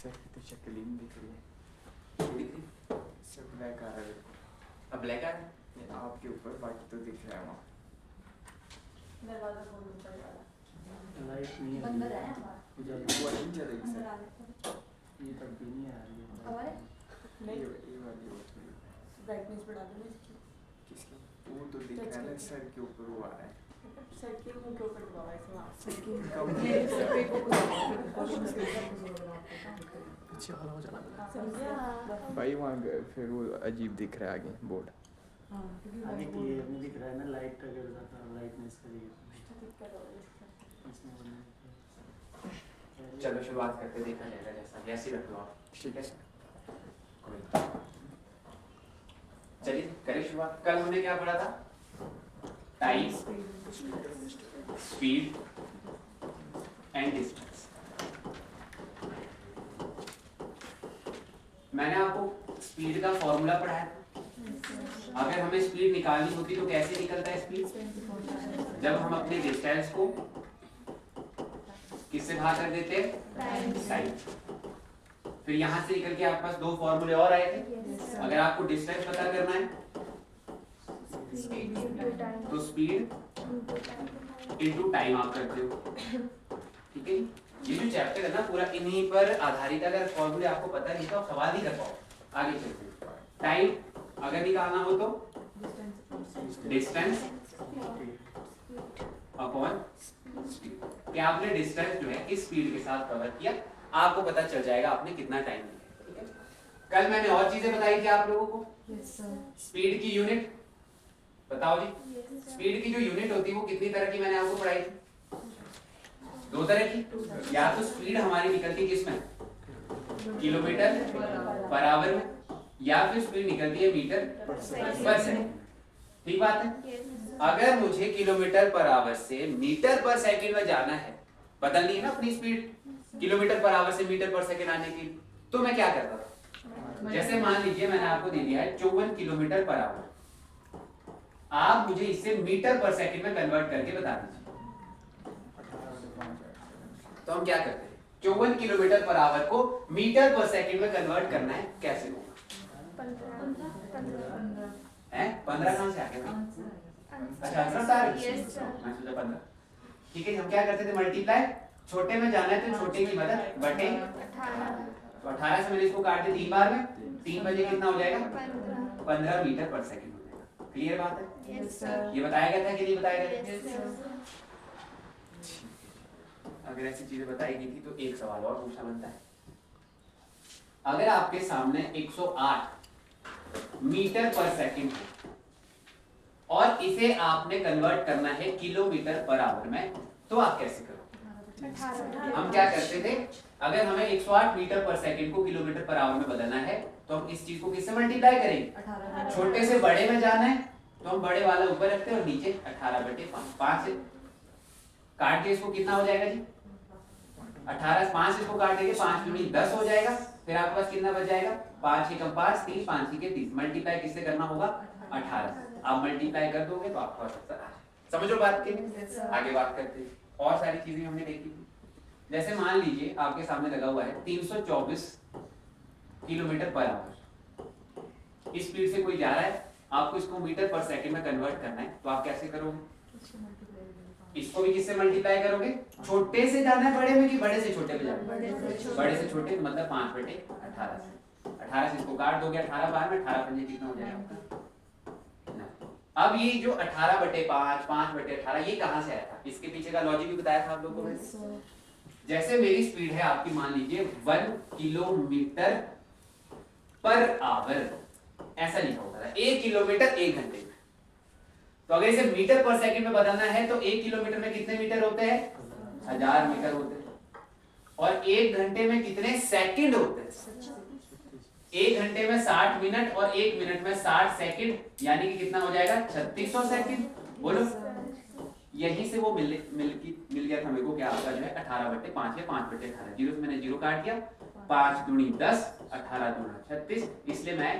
Sir तो शक्ल ही नहीं दिख रही है। दिख रही? सर ब्लैक आ रहा है। अब ब्लैक आ रहा ये आपके ऊपर बाकी तो दिख रहा है वहाँ। दरवाजा खोल ऊपर वाला लाइट नहीं है बंद है हमारा वो नहीं चल रही अंदर सर। आ रहा ये तब भी नहीं आ रही है हमारे ये नहीं वाली वो थोड़ी ब्राइटनेस बढ़ा दो इसकी किसकी वो तो दिख रहा है ना सर के ऊपर वो आ रहा है। सर के मुंह के ऊपर दबाओ ऐसे वहां सर के कम ये सर पे को कोशिश करो पीछे वाला हो जाना समझा भाई वहाँ गए फिर वो अजीब दिख रहा है आगे बोर्ड। हां आगे की ये नहीं दिख रहा है ना लाइट अगर ज़्यादा लाइटनेस करिए दिक्कत हो रही है इसमें चलो शुरुआत करते, देखा जाएगा जैसा जैसे रख लो आप। ठीक है कोई चलिए करें शुरुआत। कल हमने क्या पढ़ा था? Time, speed and distance. मैंने आपको स्पीड का फॉर्मूला पढ़ाया। अगर हमें स्पीड निकालनी होती तो कैसे निकलता है स्पीड? जब हम अपने डिस्टेंस को किससे भाग कर देते हैं? टाइम। फिर यहाँ से निकल के आपके पास दो फॉर्मूले और आए थे। अगर आपको डिस्टेंस पता करना है तो स्पीड इनटू टाइम आप करते हो। ठीक है, ये जो चैप्टर है ना पूरा इन्हीं पर आधारित। अगर फॉर्मूले आपको पता नहीं तो आप सवाल नहीं कर पाओ। आगे चलते हैं। टाइम अगर निकालना हो तो डिस्टेंस अपॉन स्पीड। क्या आपने डिस्टेंस जो है किस स्पीड के साथ कवर किया आपको पता चल जाएगा आपने कितना टाइम लिया। ठीक है, कल मैंने और चीजें बताई थी आप लोगों को। स्पीड की यूनिट बताओ जी। स्पीड की जो यूनिट होती है वो कितनी तरह की मैंने आपको पढ़ाई थी? दो तरह की। या तो स्पीड हमारी निकलती किस में? किलोमीटर पर आवर में, या फिर स्पीड निकलती है मीटर पर सेकंड। ठीक बात है। अगर मुझे किलोमीटर पर आवर से मीटर पर सेकंड में जाना है, बदलनी है ना अपनी स्पीड किलोमीटर पर आवर से मीटर पर सेकंड आने की, तो मैं क्या करता था? जैसे मान लीजिए मैंने आपको दे दिया है 54 किलोमीटर पर आवर। आप मुझे इसे मीटर पर सेकंड में कन्वर्ट करके बता दीजिए। तो हम क्या करते हैं? 54 किलोमीटर पर आवर को मीटर पर सेकंड में कन्वर्ट करना है, कैसे होगा? 15 कहां से आ गया? अच्छा आंसर बता रहे हैं। मैं सोचा 15। ठीक है, हम क्या करते थे? मल्टीप्लाई। छोटे में जाना है तो छोटे की मदद बटे 18। तो 18 से मैंने इसको काट दिया 3 बार में। 3 बजे कितना हो जाएगा? 15 मीटर पर सेकंड हो जाएगा। क्लियर बात है? Yes sir. ये बताया गया था कि नहीं बताया गया? Yes sir. अगर ऐसी चीजें बताई गई थी तो एक सवाल और पूछना बनता है। अगर आपके सामने 108 मीटर पर सेकंड है और इसे आपने कन्वर्ट करना है किलोमीटर पर आवर में, तो आप कैसे करोगे? हम क्या करते थे? अगर हमें 108 मीटर पर सेकंड को किलोमीटर पर आवर में बदलना है तो हम इस चीज को किससे मल्टीप्लाई करेंगे? छोटे से बड़े में जाना है तो हम बड़े वाला ऊपर रखते हैं और नीचे 18/5। 5 से काट के इसको कितना हो जाएगा जी? 18। 5 इसको काट देंगे, 5 दूनी 10 हो जाएगा। फिर आपके पास कितना बच जाएगा? 5 एकम 5, 30, 5 के 30। मल्टीप्लाई किससे करना होगा? 18। आप मल्टीप्लाई कर दोगे तो आपका आंसर आ जाएगा। समझो बात की? आगे बात करते हैं। और सारी चीजें हमने देखी थी। जैसे मान लीजिए आपके सामने लगा हुआ है 324 किलोमीटर पर आवर। इस स्पीड से कोई जा रहा है, आपको इसको मीटर पर सेकंड में कन्वर्ट करना है, तो आप कैसे करोगे? इसको भी किससे मल्टीप्लाई करोगे? छोटे से जाना है बड़े में कि बड़े से छोटे पे जाना है? बड़े से छोटे, तो मतलब 5/18 से 18 से इसको काट दोगे। 18 बार में 18 पंजे कितना हो जाएगा आपका? अब ये जो 18/5, 5/18 ये कहां से आया था? इसके पीछे का लॉजिक भी बताया था आप लोगों को। जैसे मेरी स्पीड है आपकी, मान लीजिए 1 किलोमीटर पर आवर, ऐसा लिखा होता है 1 किलोमीटर 1 घंटे में। तो अगर इसे मीटर पर सेकंड में बदलना है तो 1 किलोमीटर में कितने मीटर होते हैं? 1000 मीटर होते हैं। और 1 घंटे में कितने सेकंड होते हैं? 1 घंटे में 60 मिनट और 1 मिनट में 60 सेकंड, यानी कि कितना हो जाएगा? 3600 सेकंड। बोलो, यहीं से वो मिल गया था मेरे को। क्या आपका जो है 18/5 या 5/18। जीरो से मैंने जीरो काट दिया। 5 दूनी 10, 18 दूना 36, इसलिए मैं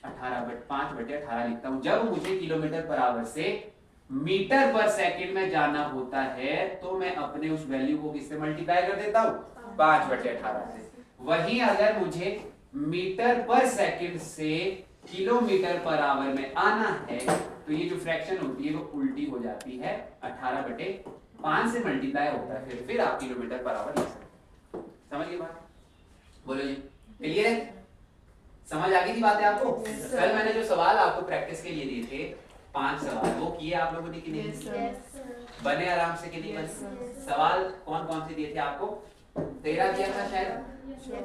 5/18 लिखता हूं। जब मुझे किलोमीटर पर आवर से मीटर पर सेकंड में जाना होता है तो मैं अपने उस वैल्यू को किससे मल्टीप्लाई कर देता हूं? 5/18 से। वही अगर मुझे मीटर पर सेकंड से किलोमीटर पर आवर में आना है तो ये जो फ्रैक्शन होती है वो उल्टी हो जाती है, 18/5 से मल्टीप्लाई होता है, फिर आप किलोमीटर पर आवर लिख सकते हैं। समझ गए बात? बोलो जी, क्लियर है? समझ आ गई थी बातें आपको? कल मैंने जो सवाल आपको प्रैक्टिस के लिए दिए थे 5 सवाल, वो किए आप लोगों ने कि नहीं? बने आराम से कि नहीं बने? सवाल कौन कौन से दिए थे आपको? 13 दिया था शायद,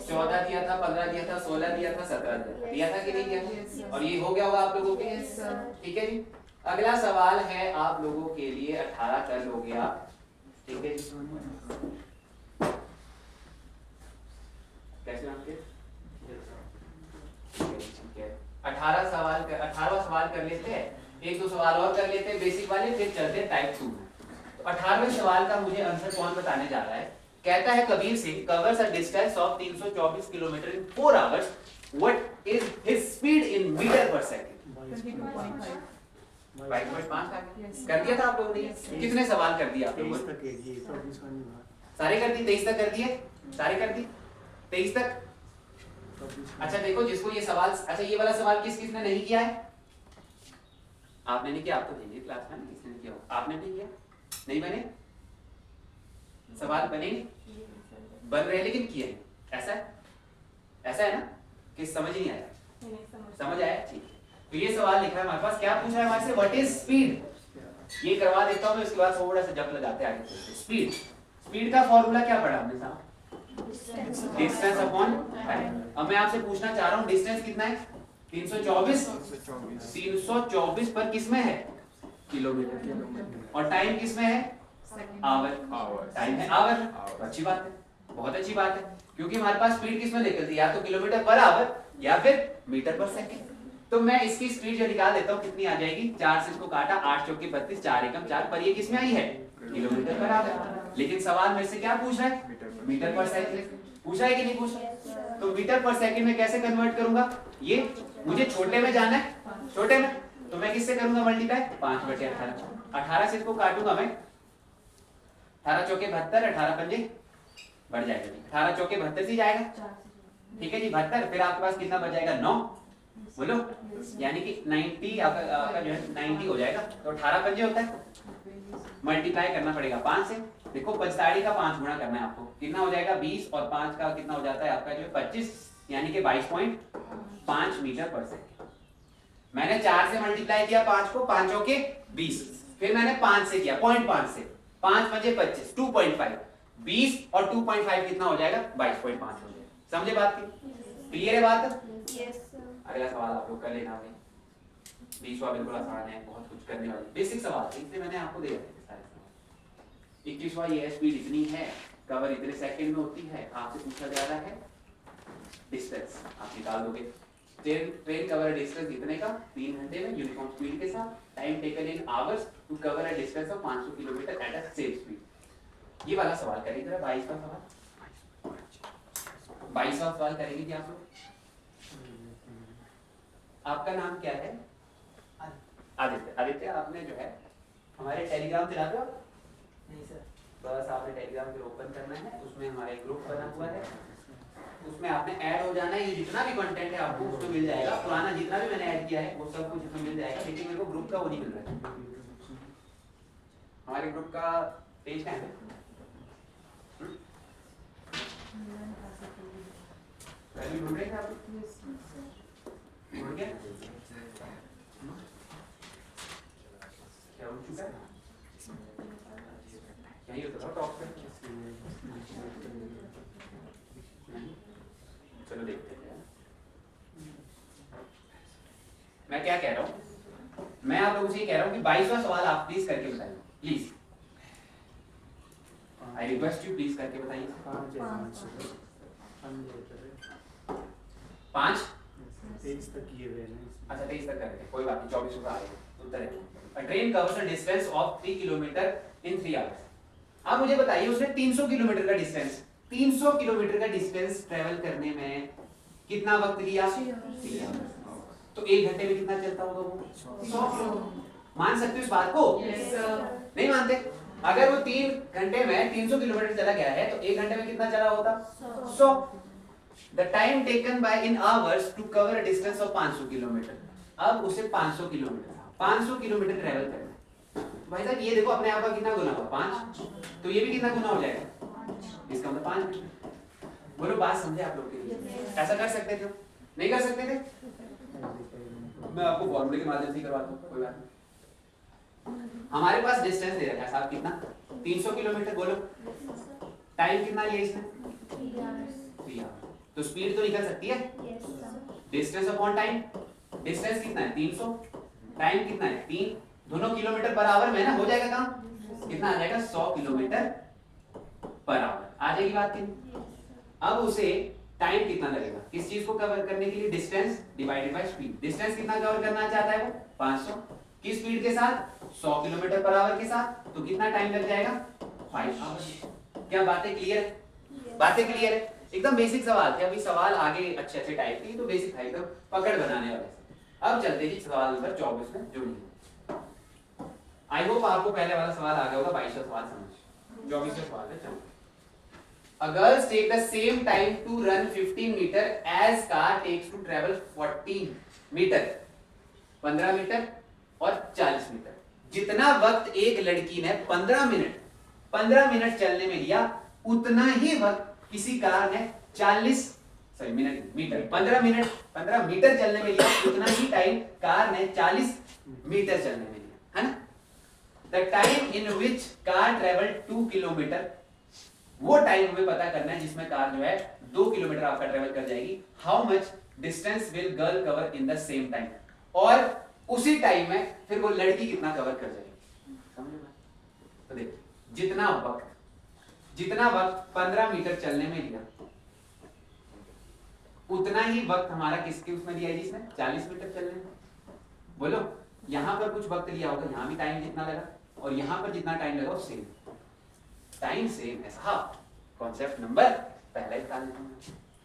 14 दिया था, 15 दिया था, 16 दिया था, 17 दिया था कि नहीं दिया? और ये हो गया होगा आप लोगों के? ठीक है जी। अगला सवाल है आप लोगों के लिए 18 कर लोगे आप, ठीक है जी? कैसे आपके 18 सवाल 18वां सवाल कर लेते हैं, एक दो सवाल और कर लेते हैं बेसिक वाले, फिर चलते हैं टाइप 2 में। तो 18वें सवाल का मुझे आंसर कौन बताने जा रहा है? कहता है Kabir Singh covers a distance of 324 kilometre in 4 hours, what is his speed in metre per second? 22.5 कर दिया था आप लोगों ने? कितने सवाल कर दिए आप लोगों ने? सारे कर दिए? 23 तक कर दिए? सारे कर दिए 23 तक? अच्छा देखो, जिसको ये सवाल, अच्छा ये वाला सवाल किस किसने नहीं किया है? आपने नहीं किया, आप तो भेजिए क्लास में, किसने नहीं किया? आपने नहीं किया? नहीं बने सवाल? बने नहीं, बन रहे लेकिन किए नहीं। ऐसा है? ऐसा है ना कि समझ ही नहीं आया? समझ आया? ठीक है। तो ये सवाल लिखा है हमारे पास, क्या पूछ रहा है हमारे से? What is speed? ये करवा देता हूं मैं, उसके बाद थोड़ा सा जंप लगाते हैं आगे। स्पीड, स्पीड का फॉर्मूला क्या पढ़ा हमने साहब? Distance upon time. अब मैं आपसे पूछना चाह रहा हूं डिस्टेंस कितना है? 324 324 पर किसमें है? किलोमीटर। और टाइम किसमें है? आवर। टाइम है आवर। अच्छी बात है, बहुत अच्छी बात है, क्योंकि हमारे पास स्पीड किसमें निकलती है? या तो किलोमीटर पर आवर या फिर मीटर पर सेकंड। तो मैं इसकी स्पीड जो निकाल देता हूँ कितनी आ जाएगी? 4 से इसको काटा, 8 चौके 32, 4 एकम 4, पर ये किसमें आई है? Kilometre per hour. लेकिन सवाल मेरे से क्या पूछ रहा है? मीटर पर सेकंड पूछा है कि नहीं पूछा? तो मीटर पर सेकंड में कैसे कन्वर्ट करूंगा? ये मुझे छोटे में जाना है, छोटे में, तो मैं किससे करूंगा मल्टीप्लाई? 5/18। 18 से इसको काटूंगा मैं, 18 चौके 72, 18 पंजे बढ़ जाएगा जी, 18 चौके 72 ही जाएगा, ठीक है जी 72। फिर आपके पास कितना बच जाएगा? 9, बोलो, यानी कि 90 आपका जो है 90 हो जाएगा। तो 18 पंजे होता है, मल्टीप्लाई करना पड़ेगा 5 से। देखो 45 का 5 गुना करना है आपको, कितना हो जाएगा? 20, और 5 का कितना हो जाता है आपका जो 25, यानी कि 22.5 मीटर पर सेकंड। मैंने 4 से मल्टीप्लाई किया 5 को, 5 चौके 20, फिर मैंने 5 से किया, 0.5 से, 5 पंजे 25, 2.5, 20 और 2.5 कितना हो जाएगा? 22.5 हो जाएगा। समझे बात की? क्लियर है बात? अगला सवाल आप लोग कर लेना भाई, 20वां बिल्कुल आसान है, बहुत कुछ करने वाले बेसिक सवाल है, इसलिए मैंने आपको दे दिया सारे सवाल। 21वां ये है, स्पीड इतनी है, कवर इतने सेकंड में होती है, आपसे पूछा जा रहा है डिस्टेंस, आप निकाल दोगे। ट्रेन कवर डिस्टेंस इतने का 3 घंटे में यूनिफॉर्म स्पीड के साथ, time taken in hours to cover a distance of 500 kilometre at a same speed. ये वाला सवाल करेंगे जरा, 22वां सवाल, 22वां सवाल करेंगे जी आप लोग। आपका नाम क्या है? आदित्य। आदित्य, आपने जो है हमारे टेलीग्राम चलाते हो? नहीं सर। बस आपने टेलीग्राम फिर ओपन करना है, उसमें हमारा एक ग्रुप बना हुआ है, उसमें आपने ऐड हो जाना है। ये जितना भी कंटेंट है आपको उसमें मिल जाएगा, पुराना जितना भी मैंने ऐड किया है वो सब कुछ इसमें मिल जाएगा, लेकिन मेरे को ग्रुप का वो नहीं मिल रहा है। हमारे ग्रुप का पेज क्या है? ढूंढ रहे थे आप? ढूंढ गया? क्या उठ चुका है? यही होता था टॉप पे। चलो देखते हैं। मैं क्या कह रहा हूँ? मैं आप लोगों से ये कह रहा हूँ कि 22वां सवाल आप प्लीज करके बताइए, please. I request you, please करके बताइए। 5 23 तक किए हुए हैं। अच्छा 23 तक करेंगे, कोई बात नहीं, 24 को आ गए उत्तर है। A train covers a distance of 3 kilometre in 3 hours। अब मुझे बताइए उसने 300 किलोमीटर का डिस्टेंस, 300 किलोमीटर का डिस्टेंस ट्रेवल करने में कितना वक्त लिया? 3 आवर्स। तो 1 घंटे में कितना चलता होगा वो? 100 किलोमीटर। मान सकते हो इस बात को? Yes, sir। नहीं मानते? अगर वो 3 घंटे में 300 किलोमीटर चला गया है तो 1 घंटे में कितना चला होता? 100। The time taken by in hours to cover a distance of 500 kilometre. अब उसे 500 किलोमीटर ट्रेवल करना है। भाई साहब ये देखो अपने आप का कितना गुना हुआ 5, तो ये भी कितना गुना हो जाएगा, इसका मतलब 5 मीटर। बोलो बात समझे आप लोग के लिए? ऐसा कर सकते थे? नहीं कर सकते थे? मैं आपको फॉर्मूले के माध्यम से करवाता हूँ, कोई बात नहीं। हमारे पास डिस्टेंस दे रखा है साहब कितना, 300 किलोमीटर। बोलो टाइम कितना लिया इसने, 3 आवर। तो स्पीड तो निकल सकती है, डिस्टेंस अपॉन टाइम। डिस्टेंस कितना है 300, टाइम कितना है 3, दोनों किलोमीटर पर आवर में ना, हो जाएगा काम। कितना आ जाएगा 100 किलोमीटर पर आवर। आ जाएगी बात की। अब उसे टाइम कितना लगेगा किस चीज को कवर करने के लिए, distance divided by speed. Distance कितना कवर करना चाहता है वो 500, किस स्पीड के साथ 100 किलोमीटर पर आवर के साथ, तो कितना टाइम लग जाएगा 5 आवर्स। क्या बातें क्लियर है? बातें क्लियर है? एकदम बेसिक सवाल थे, अभी सवाल आगे अच्छे अच्छे टाइप के, तो बेसिक था एकदम पकड़ बनाने वाले। अब चलते जी सवाल नंबर 24 में जो नहीं। आई होप आपको पहले वाला सवाल आ गया होगा, 22वां सवाल समझ। 24वां सवाल है, चलो। A girls take the same time to run 15 meter as car takes to travel 14 meter, 15 metre और 40 मीटर। जितना वक्त एक लड़की ने 15 मिनट चलने में लिया, उतना ही वक्त किसी कार ने 15 मीटर चलने में लिया, उतना ही टाइम कार ने 40 मीटर चलने में लिया, है ना? The time in which car traveled 2 kilometre, वो टाइम हमें पता करना है जिसमें कार जो है 2 किलोमीटर आपका ट्रेवल कर जाएगी। How much distance will girl cover in the same time, और उसी टाइम में फिर वो लड़की कितना कवर कर जाएगी। समझ में? तो देखो जितना वक्त 15 मीटर चलने में लिया, उतना ही वक्त हमारा किसके उसमें लिया है जिसने 40 मीटर चलने में। बोलो यहां पर कुछ वक्त लिया होगा, यहां भी टाइम जितना लगा, और यहां पर जितना टाइम लगा वो सेम, टाइम सेम है साहब। कॉन्सेप्ट नंबर पहले बता देता हूं।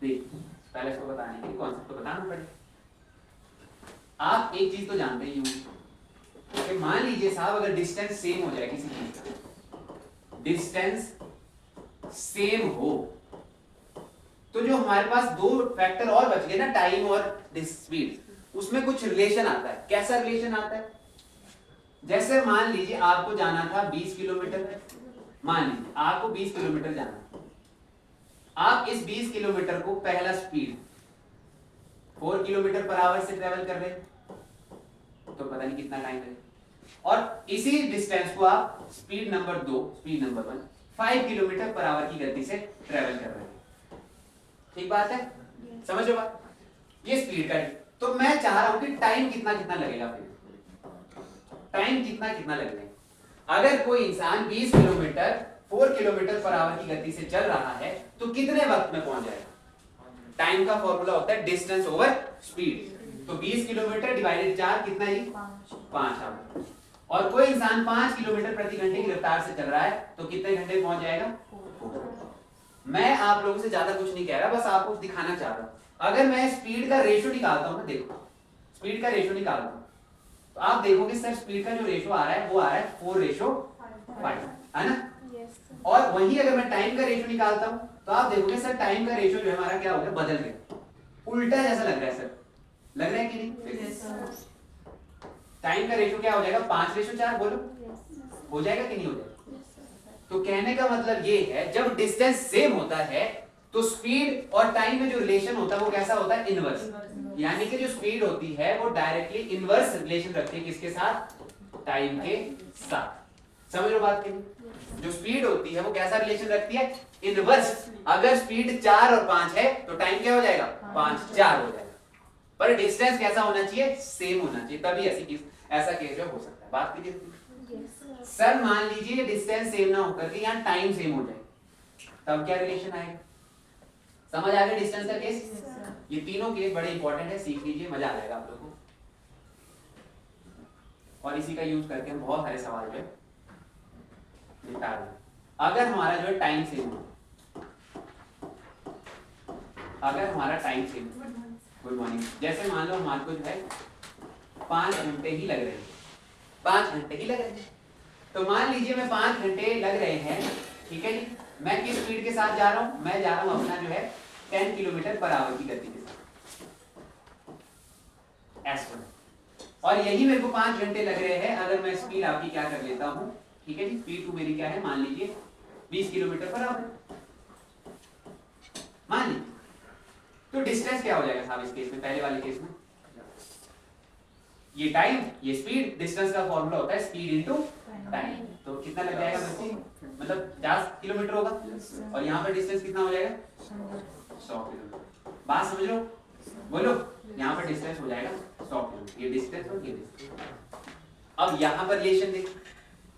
देख पहले इसको बताने के लिए कॉन्सेप्ट तो बताना पड़ेगा। आप एक चीज तो जानते ही हो कि मान लीजिए साहब अगर डिस्टेंस सेम हो जाए, किसी चीज का डिस्टेंस सेम हो, तो जो हमारे पास 2 फैक्टर और बच गए ना, टाइम और स्पीड, उसमें कुछ रिलेशन आता है। कैसा रिलेशन आता है? जैसे मान लीजिए आपको जाना था 20 किलोमीटर, मान लीजिए आपको 20 किलोमीटर जाना, आप इस 20 किलोमीटर को पहला स्पीड 4 किलोमीटर पर आवर से ट्रेवल कर रहे हैं, तो पता नहीं कितना टाइम लगेगा। और इसी डिस्टेंस को आप speed number 2, speed number 1 5 kilometre per hour की गति से ट्रेवल कर रहे हैं। ठीक बात है? समझो बात? ये स्पीड का है। तो मैं चाह रहा हूं कि टाइम कितना लगेगा, फिर टाइम कितना लगेगा। अगर कोई इंसान 20 किलोमीटर 4 किलोमीटर पर आवर की गति से चल रहा है, तो कितने वक्त में पहुंच जाएगा? टाइम का फॉर्मूला होता है डिस्टेंस ओवर स्पीड। तो 20 किलोमीटर डिवाइडेड 4 कितना ही 5 आवर। और कोई इंसान 5 किलोमीटर प्रति घंटे की रफ्तार से चल रहा है, तो कितने घंटे पहुंच जाएगा? मैं आप लोगों से ज्यादा कुछ नहीं कह रहा, बस आपको दिखाना चाह रहा हूं। अगर मैं स्पीड का रेशो निकालता हूं ना, देखो स्पीड का रेशो निकालता हूं, तो आप देखोगे सर स्पीड का जो रेशो आ रहा है वो आ रहा है 4:5, है ना? और वही अगर मैं टाइम का रेशो निकालता हूं, तो आप देखोगे सर टाइम का रेशो जो है हमारा क्या हो गया, बदल गया, उल्टा जैसा लग रहा है। सर लग रहा है कि नहीं? टाइम का रेशो क्या हो जाएगा 5:4। बोलो हो जाएगा कि नहीं हो जाएगा? तो कहने का मतलब ये है जब डिस्टेंस सेम होता है तो स्पीड और टाइम में जो रिलेशन होता है वो कैसा होता है, इनवर्स। यानी कि जो स्पीड होती है वो डायरेक्टली इनवर्स रिलेशन रखती है किसके साथ, टाइम के साथ। समझ लो बात की? जो स्पीड होती है वो कैसा रिलेशन रखती है, इनवर्स। अगर स्पीड 4 और 5 है तो टाइम क्या हो जाएगा, 5:4 हो जाएगा। पर डिस्टेंस कैसा होना चाहिए, सेम होना चाहिए, तभी ऐसा केस जो हो सकता है। बात कीजिए सर, मान लीजिए डिस्टेंस सेम ना होकर के यहाँ टाइम सेम हो जाए, तब क्या रिलेशन आएगा? समझ आ गया डिस्टेंस का केस? ये तीनों केस बड़े इंपॉर्टेंट है, सीख लीजिए, मजा आ जाएगा आप लोगों को। और इसी का यूज करके हम बहुत सारे सवाल जो है निपटा रहे हैं। अगर हमारा जो है टाइम सेम हो, अगर हमारा टाइम सेम, गुड मॉर्निंग, जैसे मान लो हमारे को जो है 5 घंटे ही लग रहे हैं, 5 घंटे ही लग रहे हैं, तो मान लीजिए मैं 5 घंटे लग रहे हैं, ठीक है जी। मैं किस स्पीड के साथ जा रहा हूं, मैं जा रहा हूं अपना जो है 10 किलोमीटर पर आवर की गति के साथ S1। और यही मेरे को 5 घंटे लग रहे हैं अगर मैं स्पीड आपकी क्या कर लेता हूं, ठीक है जी। स्पीड टू मेरी क्या है, मान लीजिए 20 किलोमीटर पर आवर, मान लीजिए। तो डिस्टेंस क्या हो जाएगा साहब इस केस में, पहले वाले केस में? ये टाइम, ये स्पीड, डिस्टेंस का फॉर्मूला होता है स्पीड इनटू टाइम। तो कितना लग जाएगा बच्चे, मतलब 50 किलोमीटर होगा। और यहाँ पर डिस्टेंस कितना हो जाएगा, 100 किलोमीटर। बात समझ लो, बोलो। यहाँ पर डिस्टेंस हो जाएगा 100 किलोमीटर, ये डिस्टेंस और ये डिस्टेंस। अब यहाँ पर रिलेशन देख,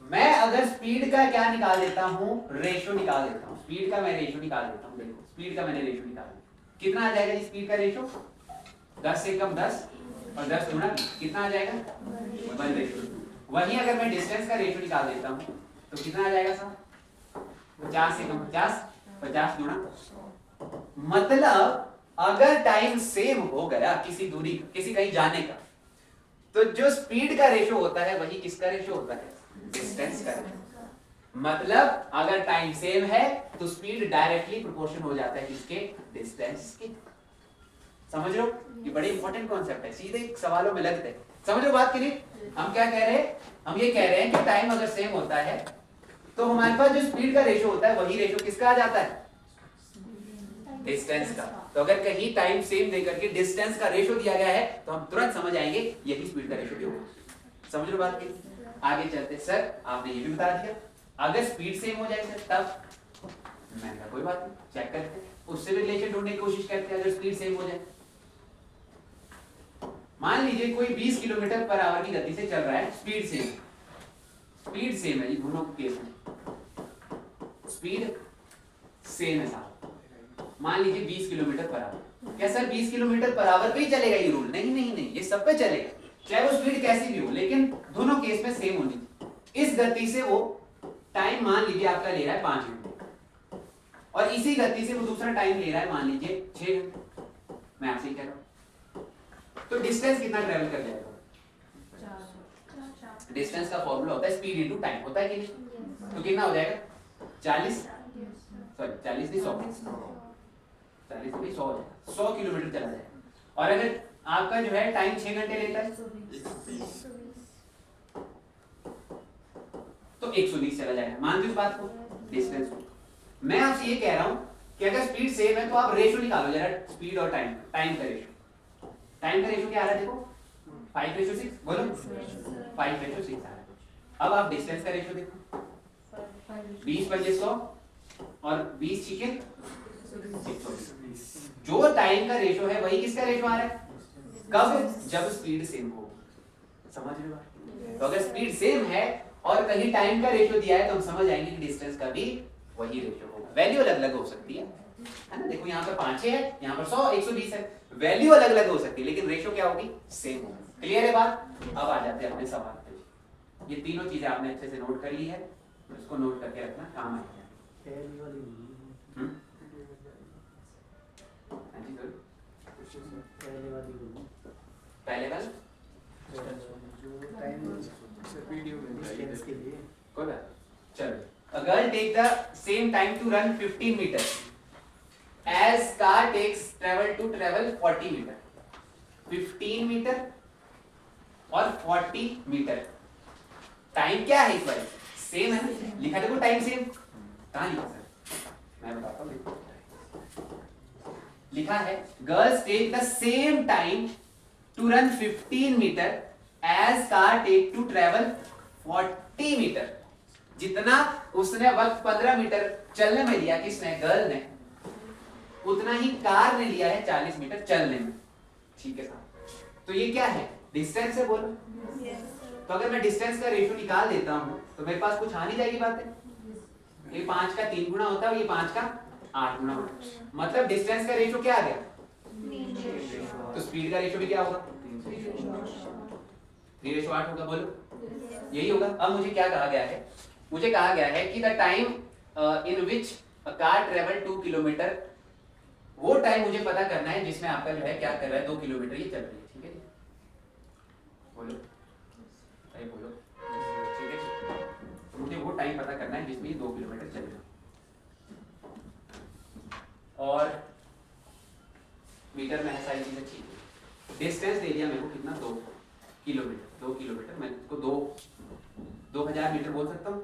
मैं अगर स्पीड का क्या निकाल देता हूँ, रेशो निकाल देता हूँ। स्पीड का मैं रेशो निकाल देता हूँ। देखो स्पीड का मैंने रेशो निकाल दिया, कितना आ जाएगा जी स्पीड का रेशो, 10 से कम 10 और 10 गुना 20, कितना आ जाएगा 1 रेशो। वहीं अगर मैं डिस्टेंस का रेशो निकाल देता हूँ तो कितना आ जाएगा साहब, 50 से कम 50, 50 गुना। मतलब अगर टाइम सेम हो गया किसी दूरी, किसी कहीं जाने का, तो जो स्पीड का रेशो होता है वही किसका रेशो होता है, डिस्टेंस का। मतलब अगर टाइम सेम है तो स्पीड डायरेक्टली प्रोपोर्शन हो जाता है किसके, डिस्टेंस के। समझ लो, ये बड़े इंपॉर्टेंट कॉन्सेप्ट है, सीधे सवालों में लगते हैं। समझ लो बात की नहीं। हम क्या कह रहे हैं, हम ये कह रहे हैं कि टाइम अगर सेम होता है तो हमारे पास जो स्पीड का रेशो होता है वही रेशो किसका आ जाता है, डिस्टेंस का। तो अगर कहीं टाइम सेम देकर के डिस्टेंस का रेशो दिया गया है तो हम तुरंत समझ आएंगे यही स्पीड का रेशो भी होगा। समझ लो बात की। आगे चलते, सर आपने ये भी बता दिया अगर स्पीड सेम हो जाए सर तब, मैं कहा कोई बात नहीं, चेक करते हैं, उससे भी रिलेशन ढूंढने की कोशिश करते हैं। अगर स्पीड सेम हो जाए, मान लीजिए कोई 20 किलोमीटर पर आवर की गति से चल रहा है, स्पीड सेम, स्पीड सेम है जी दोनों केस में, स्पीड सेम है साहब। मान लीजिए 20 किलोमीटर पर आवर। क्या सर 20 किलोमीटर पर आवर पे ही चलेगा ये रूल? नहीं नहीं नहीं, ये सब पे चलेगा, चाहे वो स्पीड कैसी भी हो, लेकिन दोनों केस में सेम होनी चाहिए। इस गति से वो टाइम मान लीजिए आपका ले रहा है 5 घंटे, और इसी गति से वो दूसरा टाइम ले रहा है मान लीजिए 6 घंटे। मैं आपसे ही कह रहा हूं, तो डिस्टेंस कितना ट्रेवल कर जाएगा? डिस्टेंस का फॉर्मूला होता है स्पीड इनटू टाइम, होता है कि नहीं? तो कितना हो जाएगा 40, सॉरी 40 नहीं 100, 40 नहीं 100 हो जाएगा, 100 किलोमीटर चला जाएगा। और अगर आपका जो है टाइम 6 घंटे लेता है तो 120 चला जाएगा। मानते हो इस बात को, डिस्टेंस को। मैं आपसे ये कह रहा हूं कि अगर स्पीड सेम है तो आप रेशो निकालो जरा, स्पीड और टाइम, टाइम का रेशो। टाइम का रेशो क्या आ रहा है देखो, 5:6, बोलो 5:6 आ रहा है। अब आप डिस्टेंस का रेशो देखो, 20 बजे 100 और 20 चिकन 120। जो टाइम का रेशो है वही किसका रेशो आ रहा है, कब, जब स्पीड सेम हो। समझ रहे हो? तो अगर स्पीड सेम है और कहीं टाइम का रेशो दिया है तो हम समझ आएंगे कि डिस्टेंस का भी वही रेशो होगा। वैल्यू अलग अलग हो सकती है ना, देखो यहाँ पर 5 है, यहाँ पर 100, 120 है, वैल्यू अलग अलग हो सकती है लेकिन रेशो क्या होगी, सेम होगी। क्लियर है बात? अब आ जाते हैं अपने सवाल पे। ये तीनों चीजें आपने अच्छे से नोट कर ली है, इसको नोट करके रखना, काम आएगा। पहले वाला कोई बात, चलो। A girl take the same time to run 15 meters as car takes travel 40 meter. 15 metre और 40 मीटर, टाइम क्या है इस बार, सेम है ना, लिखा देखो टाइम सेम, कहाँ लिखा सर, मैं बताता हूँ, लिखा है girls take the same time to run 15 metre as car take to travel 40 metre. जितना उसने वक्त 15 मीटर चलने में लिया, किसने, गर्ल ने, उतना ही कार ने लिया है 40 मीटर चलने में। ठीक है साहब, तो ये क्या है, डिस्टेंस है, बोलो। तो अगर मैं डिस्टेंस का रेशो निकाल देता हूं तो मेरे पास कुछ आ नहीं जाएगी बातें। ये 5 का 3 गुना होता है, ये 5 का 8 गुना होता है, मतलब डिस्टेंस का रेशो क्या आ गया, तो स्पीड का रेशो भी क्या होगा, 3:8 होगा, बोलो यही होगा। अब मुझे क्या कहा गया है, मुझे कहा गया है कि the time in which a car travel 2 kilometre, वो टाइम मुझे पता करना है जिसमें आपका जो है क्या कर रहा है, 2 किलोमीटर ये चल रही है। ठीक है, बोलो अरे बोलो, ठीक है, मुझे वो टाइम पता करना है जिसमें ये 2 किलोमीटर चल रही है। और मीटर में है सारी चीजें ठीक है। डिस्टेंस दे दिया मेरे को कितना 2 किलोमीटर, 2 किलोमीटर मैं इसको 2000 मीटर बोल सकता हूँ।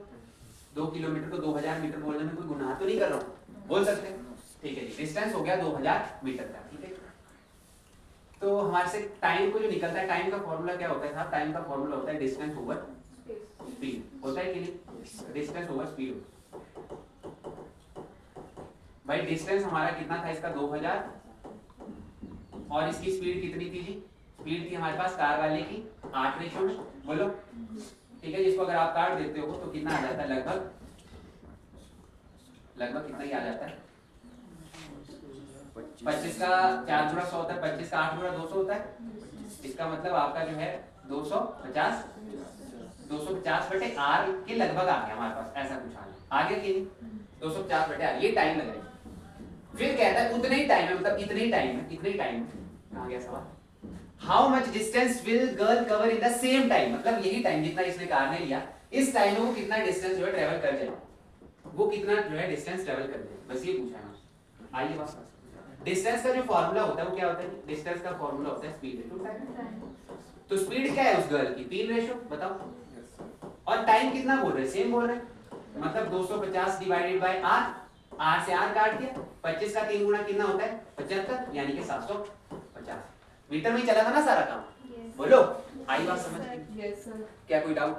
2 किलोमीटर को 2000 मीटर बोलने में कोई गुनाह तो नहीं कर रहा हूँ, बोल सकते हैं। ठीक है जी, डिस्टेंस हो गया 2000 मीटर का। ठीक है, तो हमारे से टाइम को जो निकलता है, टाइम का फॉर्मूला क्या होता है साहब? टाइम का फॉर्मूला होता है डिस्टेंस ओवर स्पीड, होता है कि नहीं? Distance over speed. भाई डिस्टेंस हमारा कितना था इसका 2000 और इसकी स्पीड कितनी थी जी? स्पीड थी हमारे पास कार वाले की 8 रेशो में, बोलो। ठीक है, जिसको अगर आप काट देते हो तो कितना आ जाता है? लगभग कितना ही आ जाता है? 25 का 4 गुणा 100 होता है, 25 का 8 गुणा 200 होता है। इसका मतलब आपका जो है 250 बटे आर के लगभग आ गया हमारे पास, ऐसा कुछ आ गया कि नहीं? 250 बटे आर, ये टाइम लगेगा। फिर कहता है उतने ही टाइम है, मतलब इतने ही टाइम है, इतने ही टाइम है। कहाँ गया सवाल? How much distance will girl cover in the same time, मतलब यही टाइम जितना इसने कार ने लिया, इस टाइम में वो कितना डिस्टेंस जो है ट्रेवल कर जाए, वो कितना जो है डिस्टेंस ट्रेवल कर जाए, बस ये पूछा है। आइए बात, डिस्टेंस का जो फॉर्मूला होता है वो क्या होता है? डिस्टेंस का फॉर्मूला होता है स्पीड टू टाइम। तो स्पीड क्या है उस गर्ल की? 3 रेशो, बताओ। और टाइम कितना बोल रहे हैं? सेम बोल रहे हैं, मतलब 250 डिवाइडेड बाय आर, आर से आर काट दिया, 25 का 3 गुना कितना होता है? 75, यानी कि 750 मीटर में ही चला था ना सारा काम। बोलो, आई बात समझ? क्या कोई डाउट?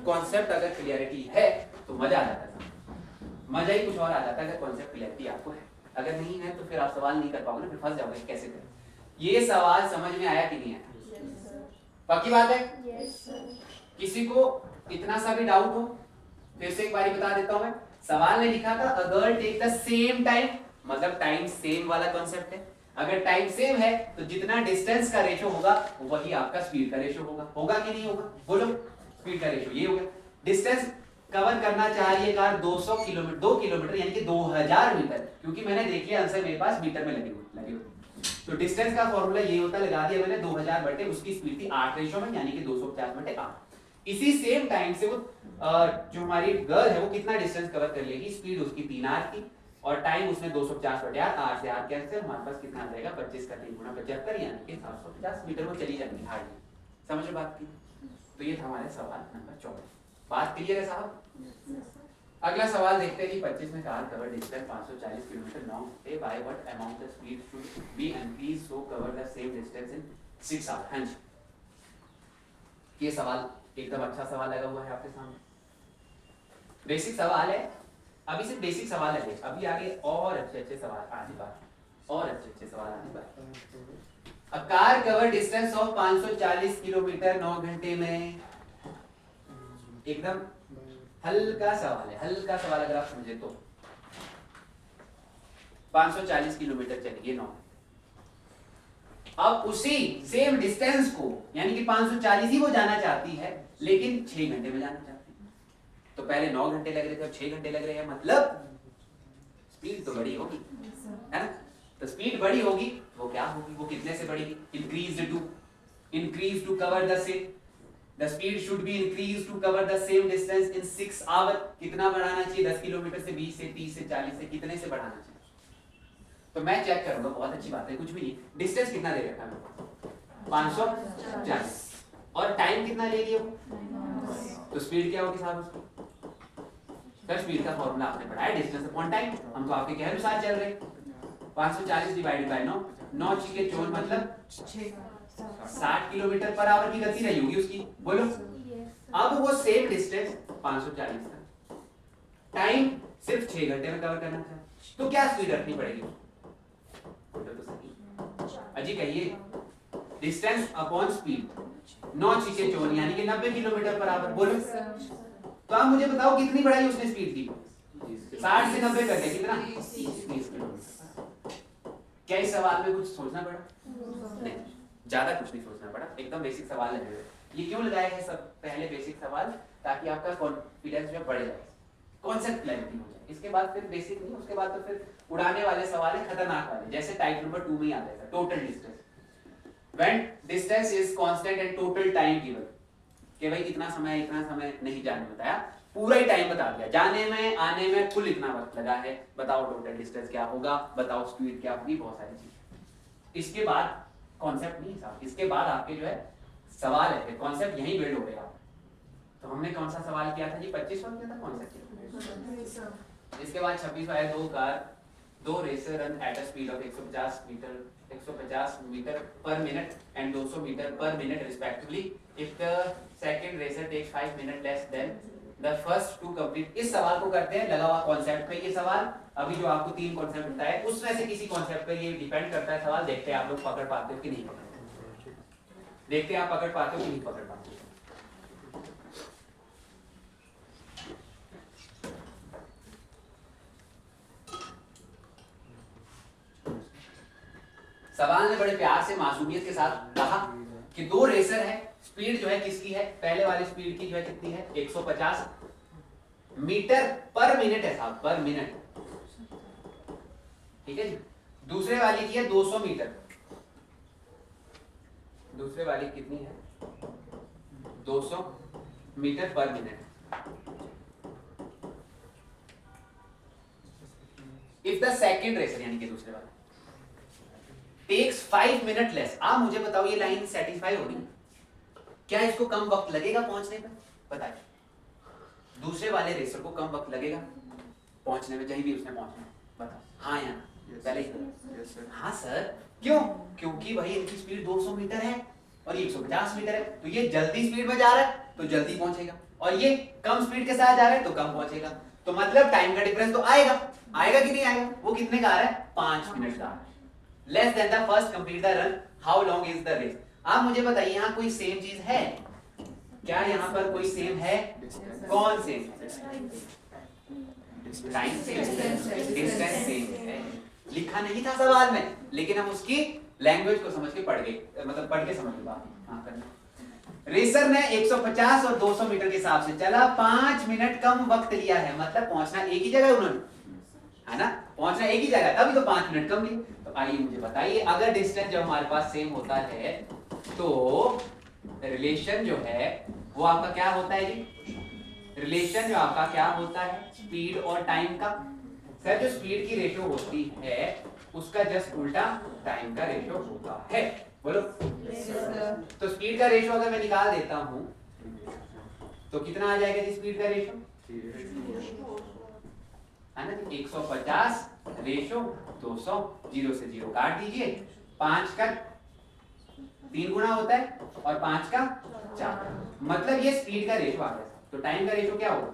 कॉन्सेप्ट अगर क्लियरिटी है तो मजा आ जाता है, मजा ही कुछ और आ जाता है अगर कॉन्सेप्ट क्लियरिटी आपको है। अगर नहीं है तो फिर आप सवाल नहीं कर पाओगे, फिर फंस जाओगे कैसे करें। ये सवाल समझ में आया कि नहीं आया? पक्की बात है? किसी को इतना सा भी डाउट हो, फिर से एक बारी बता देता हूं मैं। सवाल ने लिखा था a girl take the same time, मतलब टाइम सेम वाला कॉन्सेप्ट है। अगर टाइम सेम है तो जितना डिस्टेंस का रेशो होगा वही आपका स्पीड का रेशो होगा। होगा कि नहीं होगा? बोलो, स्पीड का रेशो ये हो गया। डिस्टेंस कवर करना चाहिए कार 200 किलोमीटर, 2 किलोमीटर यानी कि 2000 मीटर, क्योंकि मैंने देख लिया आंसर मेरे पास मीटर में लगे हुए। तो डिस्टेंस का फॉर्मूला ये होता, लगा दिया मैंने 2000 बटे उसकी स्पीड थी 8 रेशो में, यानी कि 250 बटे 8। इसी सेम टाइम से वो जो हमारी गर्ल है वो कितना डिस्टेंस कवर कर लेगी? स्पीड उसकी 3 आर की और टाइम उसमें 250 बटे आर, आर से आर कैंसिल, हमारे पास कितना आ जाएगा? 25 का 3 गुना 75, यानी कि 750 मीटर में चली जाएगी हार्डली। समझ बात की? तो ये था हमारे सवाल नंबर 24। बात क्लियर है साहब? अगला सवाल देखते हैं कि 25 में car cover distance 540 kilometre long है, by what amount the speed should be increase so cover the same distance in 6 hour. हां जी, ये सवाल एकदम अच्छा सवाल लगा हुआ है आपके सामने। बेसिक सवाल है, अभी सिर्फ बेसिक सवाल है, अभी आगे और अच्छे सवाल आने वाले, और अच्छे सवाल आने वाले। A car cover distance of 540 kilometre 9 घंटे में। एकदम हल्का सवाल है, हल्का सवाल अगर आप समझे तो। 540 किलोमीटर चलेगी 9। अब उसी सेम डिस्टेंस को, यानी कि 540 ही वो जाना चाहती है, लेकिन 6 घंटे में जाना चाहती है। तो पहले 9 घंटे लग रहे थे, अब 6 घंटे लग रहे हैं, मतलब स्पीड तो बड़ी होगी, है ना? तो स्पीड बड़ी होगी, वो क्या होगी? वो कितने से बढ़ेगी? Increase to cover the same, the speed should be increase to cover the same distance in 6 hour. कितना बढ़ाना चाहिए? 10 किलोमीटर से 20 से 30 से 40 से कितने से बढ़ाना चाहिए? तो मैं चेक करूंगा, बहुत अच्छी बात है, कुछ भी नहीं। डिस्टेंस कितना दे रखा है? 540 और टाइम कितना ले लिया? तो स्पीड क्या होगी साहब उसकी? सर स्पीड का फॉर्मूला आपने पढ़ा है, डिस्टेंस अपॉन टाइम। हम तो आपके कहे अनुसार चल रहे हैं। 540 डिवाइडेड बाय 9, 9 छीके 4 मतलब 60 किलोमीटर पर आवर की गति रही होगी उसकी, बोलो। अब वो सेम डिस्टेंस 540 था, टाइम सिर्फ 6 घंटे में कवर करना था, तो क्या स्पीड रखनी पड़ेगी? तो सही अजी कहिए, डिस्टेंस अपॉन स्पीड, 9 छीके 4 यानी कि 90 किलोमीटर पर आवर, बोलो। तो आप मुझे बताओ कितनी बढ़ाई उसने स्पीड की? 60 से 90 करके कितना? 30 किलोमीटर। क्या इस सवाल में कुछ सोचना पड़ा? नहीं, ज्यादा कुछ नहीं सोचना पड़ा, एकदम बेसिक सवाल है। ये क्यों लगाया है सब पहले बेसिक सवाल? ताकि आपका कॉन्फिडेंस जो बढ़ जाए, कॉन्सेप्ट क्लैरिटी हो जाए। इसके बाद फिर बेसिक नहीं, उसके बाद तो फिर उड़ाने वाले सवाल है, खतरनाक वाले, जैसे टाइप नंबर 2 में आता है total distance. When distance is constant and total time given, कि भाई इतना समय नहीं जाने बताया, पूरा ही टाइम बता दिया, जाने में आने में कुल इतना वक्त लगा है, बताओ टोटल डिस्टेंस क्या होगा, बताओ स्पीड क्या होगी, बहुत सारी चीजें। इसके बाद कॉन्सेप्ट नहीं साहब, इसके बाद आपके जो है सवाल है, कॉन्सेप्ट यहीं बिल्ड हो गया। तो हमने कौन सा सवाल किया था जी? 25 सवाल किया था कॉन्सेप्ट। इसके बाद 26 आया, दो racer run at a speed of 150 metre per minute and 200 metre per minute respectively if the second racer takes 5 minute less than the first to complete. इस सवाल को करते हैं लगा हुआ कॉन्सेप्ट पे। ये सवाल अभी जो आपको 3 कॉन्सेप्ट बताए उसमें से किसी कॉन्सेप्ट पे ये डिपेंड करता है सवाल। देखते हैं आप लोग पकड़ पाते हो कि नहीं पकड़, देखते हैं आप पकड़ पाते हो कि नहीं पकड़ पाते हो। सवाल ने बड़े प्यार से मासूमियत के साथ कहा कि 2 रेसर है, स्पीड जो है किसकी है, पहले वाली स्पीड की जो है कितनी है 150 मीटर पर मिनट है साहब, पर मिनट, ठीक है जी। दूसरे वाली की है 200 मीटर, दूसरे वाली कितनी है 200 metre per minute. If the second racer यानी कि दूसरे वाले टेक्स 5 मिनट लेस, आप मुझे बताओ ये लाइन सेटिस्फाई होगी? क्या इसको कम वक्त लगेगा पहुंचने में? बताइए, दूसरे वाले रेसर को कम वक्त लगेगा पहुंचने में, जहीं भी उसने पहुंचना, बताओ हाँ या ना? पहले ही हाँ सर, क्यों? क्योंकि भाई इनकी स्पीड 200 मीटर है और ये 150 मीटर है, तो ये जल्दी स्पीड में जा रहा है तो जल्दी पहुंचेगा, और ये कम स्पीड के साथ जा रहा है तो कम पहुंचेगा। तो मतलब टाइम का डिफरेंस तो आएगा, आएगा कि नहीं आएगा? वो कितने का आ रहा है? 5 मिनट का। Less than the first complete the run, how long is the race? आप मुझे बताइए यहाँ कोई सेम चीज है क्या? यहाँ पर कोई सेम है? कौन same? Time same, distance same है। लिखा नहीं था सवाल में, लेकिन हम उसकी लैंग्वेज को समझ के पढ़ गए, मतलब पढ़ के समझ गए। हाँ करना। रेसर ने 150 और 200 मीटर के हिसाब से चला, 5 मिनट कम वक्त लिया है, मतलब पहुंचना एक ही जगह उन्होंने, है ना? पहुंचना एक ही जगह, तभी तो 5 मिनट कम लिए। तो आइए मुझे बताइए, अगर डिस्टेंस जब हमारे पास सेम होता है तो रिलेशन जो है वो आपका क्या होता है जी? रिलेशन जो आपका क्या होता है? स्पीड और टाइम का। सर जो स्पीड की रेशो होती है उसका जस्ट उल्टा टाइम का रेशो होता है। बोलो तो स्पीड का रेशो अगर मैं निकाल देता हूं तो कितना आ जाएगा जी स्पीड का रेशो? है ना? 150 रेशो 200, 0 से 0 काट दीजिए, 5 का 3 गुना होता है और 5 का 4, मतलब ये स्पीड का रेशो आ गया। तो टाइम का रेशो क्या होगा?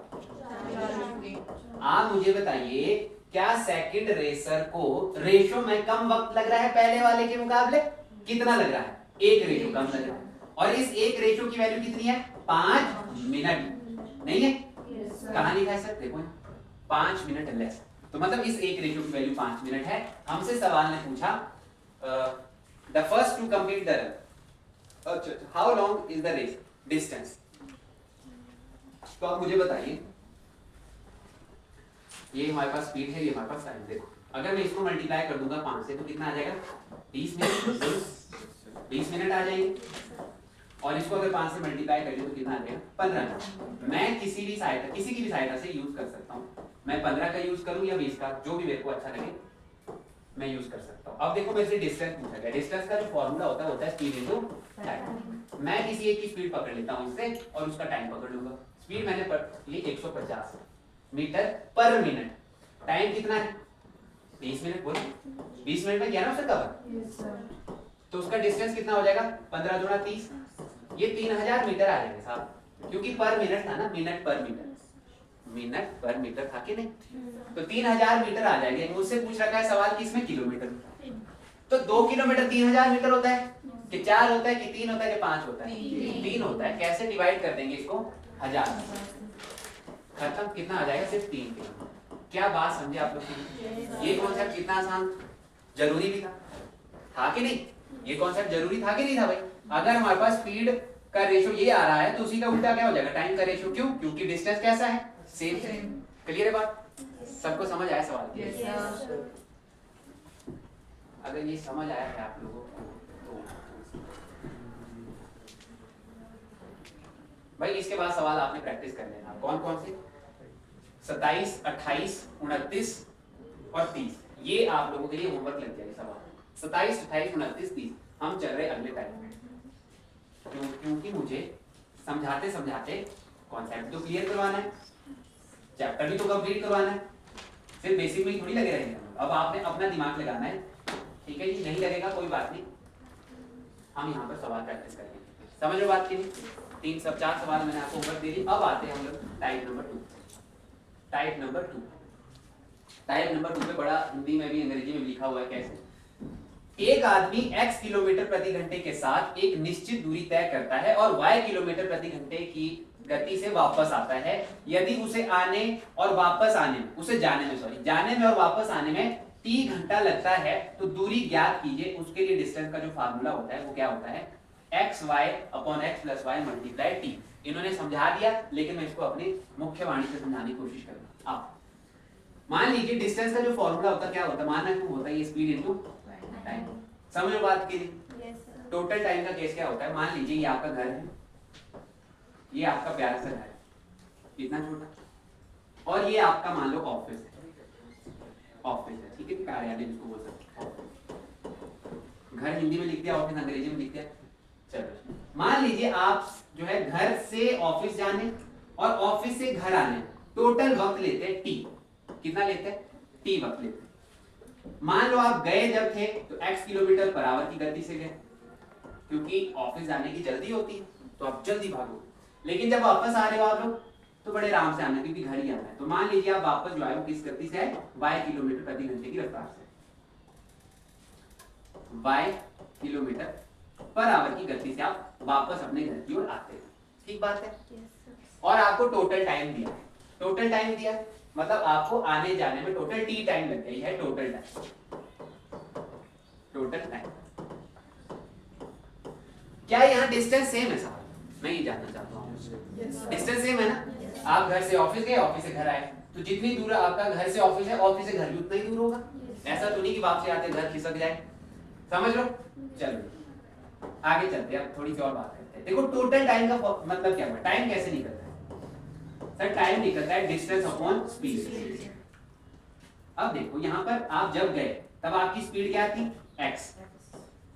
आप मुझे बताइए, क्या सेकंड रेसर को रेशो में कम वक्त लग रहा है पहले वाले के मुकाबले? कितना लग रहा है? 1 रेशो कम लग रहा है, और इस 1 रेशो की वैल्यू कितनी है? 5 मिनट। नहीं है? कहां लिखा है सर? देखो 5 मिनट लेस, तो मतलब इस 1 रेशो की वैल्यू 5 मिनट है। हमसे सवाल ने पूछा the first to complete the run, how long is the race, distance. तो आप मुझे बताइए, ये हमारे पास स्पीड है, ये हमारे पास टाइम। देखो अगर मैं इसको मल्टीप्लाई कर दूंगा 5 से तो कितना आ जाएगा? 20 मिनट। 20 मिनट आ जाएगी, और इसको अगर 5 से मल्टीप्लाई कर तो कितना आ जाएगा? 15 मिनट। मैं किसी की भी सहायता से यूज कर सकता हूँ। मैं 15 का यूज करूँ या 20 का, जो भी मेरे को अच्छा लगे मैं यूज कर सकता हूँ। अब देखो मेरे से डिस्टेंस पूछा गया, डिस्टेंस का जो फॉर्मूला होता है स्पीड इनटू टाइम। मैं किसी एक की स्पीड पकड़ लेता हूँ इससे और उसका टाइम पकड़ लूंगा। स्पीड मैंने ये 150 मीटर पर मिनट, टाइम कितना है? 20 मिनट। बोलो 20 मिनट में किया ना उससे कवर, तो उसका डिस्टेंस कितना हो जाएगा? 15 दूना 30, ये 3000 मीटर आ जाएगा साहब, क्योंकि पर मिनट था ना, मिनट पर मीटर, मिनट पर मीटर था कि नहीं? तो 3000 मीटर आ जाएंगे। मुझसे पूछ रखा है सवाल कि इसमें किलोमीटर, तो 2 किलोमीटर 3000 मीटर होता है कि 4 होता है कि 3 होता है कि 5 होता है? 3 होता है। कैसे डिवाइड कर देंगे इसको? 1000, खत्म। कितना आ जाएगा? सिर्फ 3 किलोमीटर। क्या बात समझे आप लोग? ये कॉन्सेप्ट कितना आसान, जरूरी भी था कि नहीं? ये कॉन्सेप्ट जरूरी था कि नहीं था भाई? अगर हमारे पास स्पीड का रेशो ये आ रहा है तो उसी का उल्टा क्या हो जाएगा? टाइम का रेशो। क्यों? क्योंकि डिस्टेंस कैसा है? सेम। क्लियर है बात? सबको समझ आया सवाल? अगर ये समझ आया है आप लोगों को तो भाई इसके बाद सवाल आपने प्रैक्टिस कर लेना। कौन कौन से? 27, 28, 29 और 30, ये आप लोगों के लिए होमवर्क लग जाएगा सवाल। 27, 28, 29, 30। हम चल रहे अगले टाइम में, क्योंकि मुझे समझाते समझाते कॉन्सेप्ट तो क्लियर करवाना है, चैप्टर भी तो कंप्लीट करवाना है, सिर्फ बेसिक में ही थोड़ी लगे रहेंगे। अब आपने अपना दिमाग लगाना है, ठीक है जी। नहीं लगेगा कोई बात नहीं, हम यहाँ पर सवाल प्रैक्टिस करेंगे। समझ लो बात की नहीं? 4 सवाल मैंने आपको ऊपर दे दी। अब आते हैं हम लोग टाइप नंबर 2। टाइप नंबर 2 पे बड़ा हिंदी में भी अंग्रेजी में लिखा हुआ है कैसे। एक आदमी x किलोमीटर प्रति घंटे के साथ एक निश्चित दूरी तय करता है और y किलोमीटर प्रति घंटे की गति से वापस आता है। यदि उसे आने और वापस आने में, उसे जाने में और वापस आने में t घंटा लगता है तो दूरी ज्ञात कीजिए। उसके लिए डिस्टेंस का जो फार्मूला होता है वो क्या होता है, x y upon x plus y multiply t। इन्होंने समझा दिया, लेकिन मैं इसको अपनी मुख्य वाणी से समझाने की कोशिश करूंगा। आप मान लीजिए डिस्टेंस का जो फॉर्मूला होता है क्या होता है, माना क्यों होता है ये स्पीड इनटू टाइम। समझ लो बात की। टोटल टाइम का केस क्या होता है, मान लीजिए ये आपका घर है, ये आपका प्यारा सा घर है, इतना छोटा, और ये आपका मान लो ऑफिस है, ठीक है, कार्यालय जिसको बोल सकते हैं। घर हिंदी में लिख दिया, ऑफिस अंग्रेजी में लिख दिया। चलो मान लीजिए आप जो है घर से ऑफिस जाने और ऑफिस से घर आने टोटल वक्त लेते हैं टी। कितना लेते हैं, टी वक्त लेते हैं। मान लो आप गए जब थे तो x किलोमीटर पर आवर की गति से गए, क्योंकि ऑफिस जाने की जल्दी होती है तो आप जल्दी भागो। लेकिन जब वापस आ रहे हो आप लोग तो बड़े आराम से आना, क्योंकि घर ही आना है। तो मान लीजिए आप वापस जो है वो किस गति से है, y किलोमीटर प्रति घंटे की रफ्तार से, y किलोमीटर पर आवर की गति से आप वापस अपने घर की ओर आते हैं। ठीक बात है। और आपको टोटल टाइम दिया, टोटल टाइम दिया मतलब आपको आने जाने में टोटल टी टाइम लग गई है। टोटल टाइम क्या यहाँ डिस्टेंस सेम है साहब, मैं ये जानना चाहता हूँ। डिस्टेंस सेम है ना, आप घर से ऑफिस गए, ऑफिस से घर आए, तो जितनी दूर आपका घर से ऑफिस है, ऑफिस से घर भी उतना ही दूर होगा। ऐसा तो नहीं कि वापसी आते घर खिसक जाए। समझ लो। चलो आगे चलते हैं, अब थोड़ी सी और बात करते हैं। देखो टोटल टाइम का मतलब क्या हुआ, टाइम कैसे निकलता है सर, टाइम निकलता है डिस्टेंस अपॉन स्पीड। अब देखो यहाँ पर आप जब गए तब आपकी स्पीड क्या थी, x।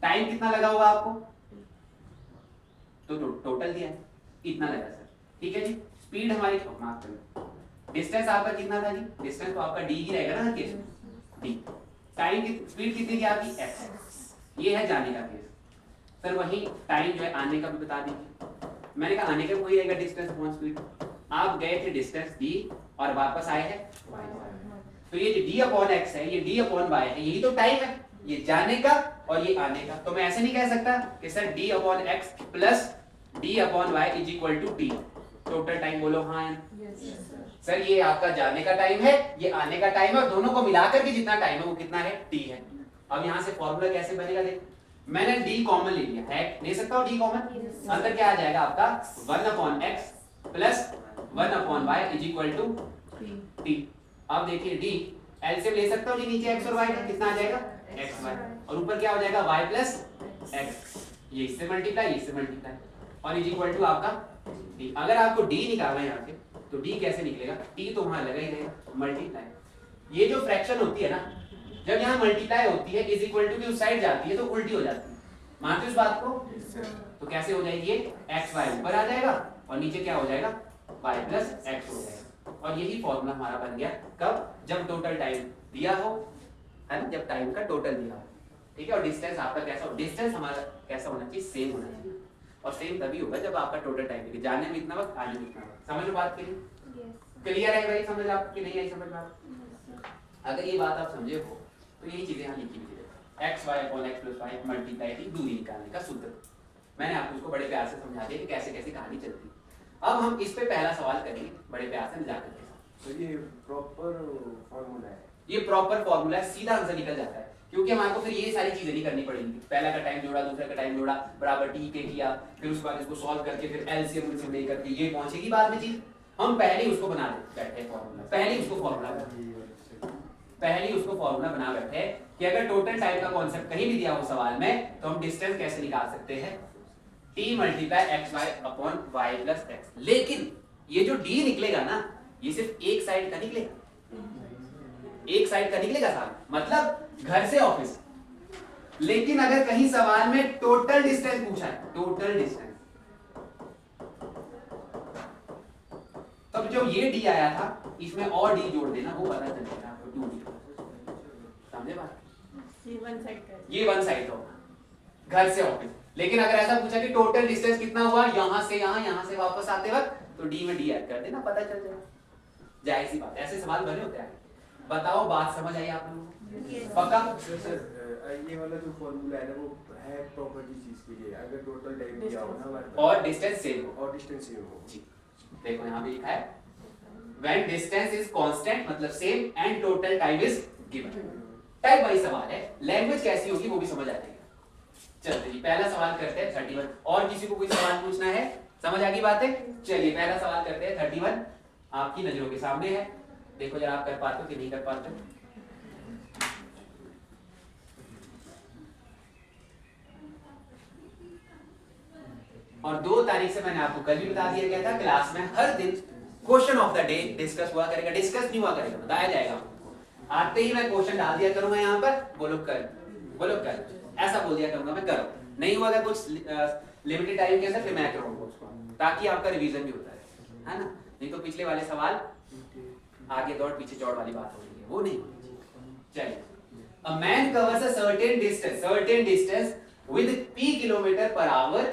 टाइम कितना लगा होगा आपको, तो टोटल दिया है इतना लगा सर, ठीक है जी। स्पीड हमारी, माफ करो, डिस्टेंस आपका कितना था जी, डिस्टेंस तो आपका d ही रहेगा ना केस में, d। टाइम की स्पीड कितनी थी आपकी, x। ये है जाने का केस। सर वही टाइम जो है आने का भी बता दीजिए। मैंने कहा आने का वही रहेगा डिस्टेंस अपॉन स्पीड। आप गए थे डिस्टेंस d और वापस आए हैं y, तो ये जो d अपॉन x है, ये d अपॉन y है, यही तो टाइम है, ये जाने का और ये आने का। तो मैं ऐसे नहीं कह सकता कि sir d upon x plus d upon y is equal to t। Total time बोलो हाँ सर, ये आपका जाने का टाइम है, ये आने का टाइम है, और दोनों को मिलाकर के जितना टाइम है वो कितना है, t है। अब यहाँ से फॉर्मूला कैसे बनेगा, देख मैंने d कॉमन ले लिया है, ले सकता हूँ d कॉमन। अंदर क्या आ जाएगा आपका 1 upon x plus 1 upon y is equal to t। अब देखिए d एलसीएम ले सकता हूँ जी, नीचे x और y का कितना आ जाएगा, xy, और ऊपर क्या हो जाएगा y प्लस x, ये इससे मल्टीप्लाई, इससे मल्टीप्लाई, और इज इक्वल टू आपका d। अगर आपको d निकालना है यहाँ से तो d कैसे निकलेगा, t तो वहां लगा ही रहेगा, मल्टीप्लाई। ये जो फ्रैक्शन होती है ना, जब यहाँ मल्टीप्लाई होती है इज इक्वल टू की उस साइड जाती है तो उल्टी हो जाती है। मानते हो इस बात को? तो कैसे हो जाएगी, ये xy ऊपर आ जाएगा और नीचे क्या हो जाएगा, y प्लस x हो जाएगा। और यही फॉर्मूला हमारा बन गया, कब, जब टोटल टाइम दिया हो, है ना, जब टाइम का टोटल दिया हो, ठीक है। और डिस्टेंस आपका कैसा हो, डिस्टेंस हमारा कैसा होना चाहिए, सेम होना चाहिए। और सेम तभी होगा जब आपका टोटल टाइम दिखे, जाने में इतना वक्त, आने में इतना वक्त। समझ लो बात के लिए, क्लियर है भाई, समझ आपकी नहीं आई समझ बात। अगर ये बात आप समझे हो तो यही चीजें यहाँ लिखी हुई है, x y upon x plus y multiply की दूरी निकालने का सूत्र। मैंने आपको उसको बड़े प्यार से समझा दिया कि कैसे कैसे कहानी चलती है। अब हम इस पे पहला सवाल करेंगे बड़े प्यार से मजाक करके। तो ये प्रॉपर फार्मूला है, ये प्रॉपर फार्मूला है, सीधा आंसर निकल जाता है, क्योंकि हमारे को फिर ये सारी चीजें नहीं करनी पड़ेगी। पहला का टाइम जोड़ा, दूसरा का टाइम जोड़ा, बराबर टी के किया, फिर उसके बाद इसको सॉल्व करके फिर एलसीएम उलसीएम लेकर के ये पहुंचेगी बाद में चीज। हम पहले ही उसको बना बैठे फार्मूला, पहले उसको फार्मूला बना बैठे कि अगर टोटल टाइम का कॉन्सेप्ट कहीं भी दिया हो सवाल में तो हम डिस्टेंस कैसे निकाल सकते हैं, t multiply x y upon y plus x. लेकिन ये जो d निकलेगा ना, ये सिर्फ एक साइड का निकलेगा, एक साइड का निकलेगा साहब, मतलब घर से ऑफिस, लेकिन अगर कहीं सवाल में टोटल डिस्टेंस पूछा है, टोटल डिस्टेंस, तब जो ये डी आया था इसमें और डी जोड़ देना, वो पता चल जाएगा आपको 2d। समझे बात? ये वन साइड का है। ये वन साइड होगा घर से ऑफिस। लेकिन अगर ऐसा पूछा कि टोटल डिस्टेंस कितना हुआ यहां से यहां से वापस आते वक्त, तो डी में डी ऐड कर देना, पता चल जाएगा। जाहिर सी बात, ऐसे सवाल बने होते हैं। बताओ बात समझ आई आप लोगों को? पक्का? सर ये वाला जो फॉर्मूला है ना वो है प्रॉपर्टी चीज के लिए, अगर टोटल टाइम दिया हो ना हमारे पास और डिस्टेंस सेम हो। और डिस्टेंस सेम हो। जी देखो यहाँ पे लिखा है when distance is constant मतलब same and total time is given। Type wise सवाल है, लैंग्वेज कैसी होगी वो भी समझ आ जाएगा। चलते जी पहला सवाल करते हैं 31। और किसी को कोई सवाल पूछना है? समझ आ गई बातें? चलिए पहला सवाल करते हैं 31, आपकी नजरों के सामने है। देखो जरा आप कर पाते हो कि नहीं कर पाते हो। और 2 तारीख से मैंने आपको कल भी बता दिया गया था, क्लास में हर दिन question of the day discuss हुआ करेगा। डिस्कस नहीं हुआ करेगा, बताया जाएगा आपको। आते ही मैं क्वेश्चन डाल दिया करूंगा यहाँ पर, बोलो कर, ऐसा बोल दिया करूंगा मैं, करो। नहीं हुआ अगर कुछ लिमिटेड टाइम के अंदर, फिर मैं करूंगा उसको, ताकि आपका रिवीजन भी होता है ना। नहीं तो पिछले वाले सवाल आगे दौड़ पीछे चौड़ वाली बात हो रही है, वो नहीं। चलिए, a man covers a certain distance with p km/h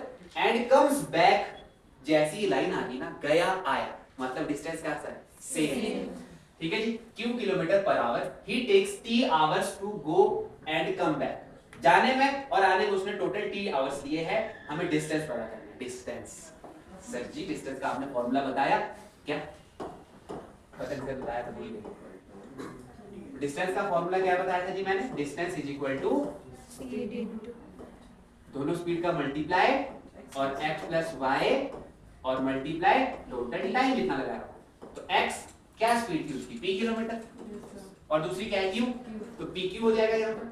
and comes back, जैसी लाइन आ गई ना, गया आया, मतलब डिस्टेंस क्या है? सेम। ठीक है जी, q km/h, he takes t hours to go and come back। जाने में और आने में उसने टोटल t hours लिए हैं। हमें डिस्टेंस पता करना है। डिस्टेंस सर जी, डिस्टेंस का आपने फॉर्मूला बताया क्या? पता नहीं बताया था, भूल गए। डिस्टेंस का फॉर्मूला क्या बताया था जी मैंने? डिस्टेंस इज इक्वल टू दोनों स्पीड का मल्टीप्लाई और x प्लस y और मल्टीप्लाई टोटल टाइम जितना लगा रहा हूं। तो x क्या स्पीड थी उसकी? p किलोमीटर, और दूसरी क्या है q, तो pq हो जाएगा यहाँ पर,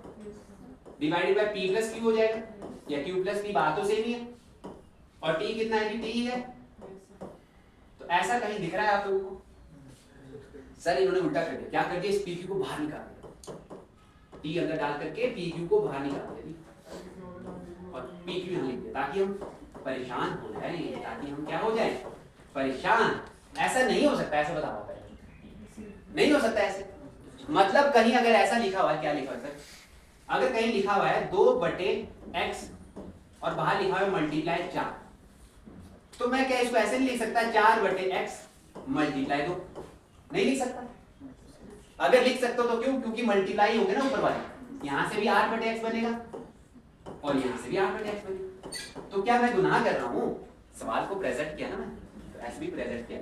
divided by p plus q हो जाएगा, या q प्लस p बात तो सेम ही है। और t कितना है? t ही है। तो ऐसा कहीं दिख रहा है आप लोगों को? सर इन्होंने उल्टा कर दिया। क्या कर दिया? इस pq को बाहर निकाल दिया, t अंदर डाल करके pq को बाहर निकाल दिया और pq यहाँ लिख दिया, ताकि हम परेशान हो जाए, ताकि हम क्या हो जाए? परेशान। ऐसा नहीं हो सकता, ऐसे बताओ पहले। नहीं हो सकता ऐसे। मतलब कहीं अगर ऐसा लिखा हुआ है, क्या लिखा हुआ है सर? अगर कहीं लिखा हुआ है 2/x और बाहर लिखा हुआ है मल्टीप्लाई 4, तो मैं क्या इसको ऐसे नहीं लिख सकता 4/x मल्टीप्लाई 2? नहीं लिख सकता। अगर लिख सकता तो क्यों? क्योंकि मल्टीप्लाई होंगे ना ऊपर वाले, यहां से भी 8/x बनेगा और यहां से भी 8/x बनेगा। तो क्या मैं गुनाह कर रहा हूं? सवाल को प्रेजेंट किया ना मैंने, तो ऐसे भी प्रेजेंट किया।